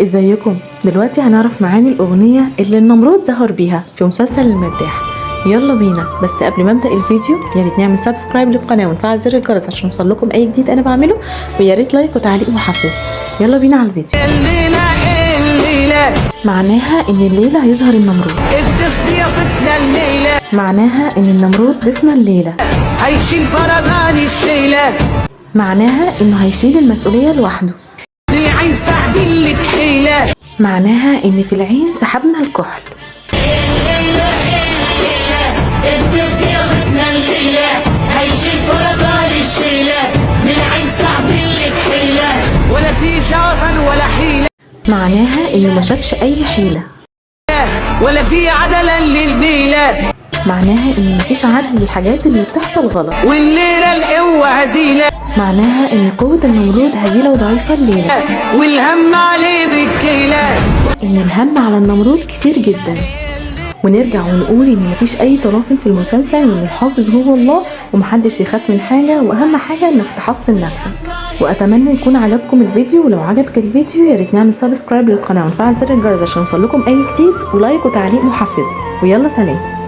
ازيكم؟ دلوقتي هنعرف معاني الأغنية اللي النمرود ظهر بيها في مسلسل المداح. يلا بينا. بس قبل ما ابدا الفيديو يا ريت نعمل سبسكرايب للقناه ونفعل زر الجرس عشان يوصلكم اي جديد انا بعمله، ويا ريت لايك وتعليق محفز. يلا بينا على الفيديو. الليلة معناها ان الليله هيظهر النمرود. الضيف ضيافتنا الليلة، معناها ان النمرود ضيفنا الليله. هيشيل فرضان الشيلة، معناها انه هيشيل المسؤوليه لوحده. العين سحب لك حيلة، معناها ان في العين سحبنا الكحل. الضيف ضيافتنا الليلة، هيشيل فرضان الشيلة، من العين سحب لك حيلة، ولا في جوهر ولا حيلة، معناها انه ما شافش اي حيله. ولا في عدلا للبيلة، معناها ان مفيش عدل للحاجات اللي بتحصل غلط. والليلة القوة هزيلة، معناها ان قوة النمرود هزيلة وضعيفة الليلة. والهم عليه بالكيلة، ان الهم على النمرود كتير جدا. ونرجع ونقول ان مفيش اي طلاسم في المسلسل، وان الحافظ هو الله ومحدش يخاف من حاجة، واهم حاجة انك تحصن نفسك. واتمنى يكون عجبكم الفيديو، ولو عجبك الفيديو يا ريت نعمل سبسكرايب للقناة ونفعل زر الجرس عشان يوصلكم اي جديد، ولايك وتعليق محفز. ويلا سلام.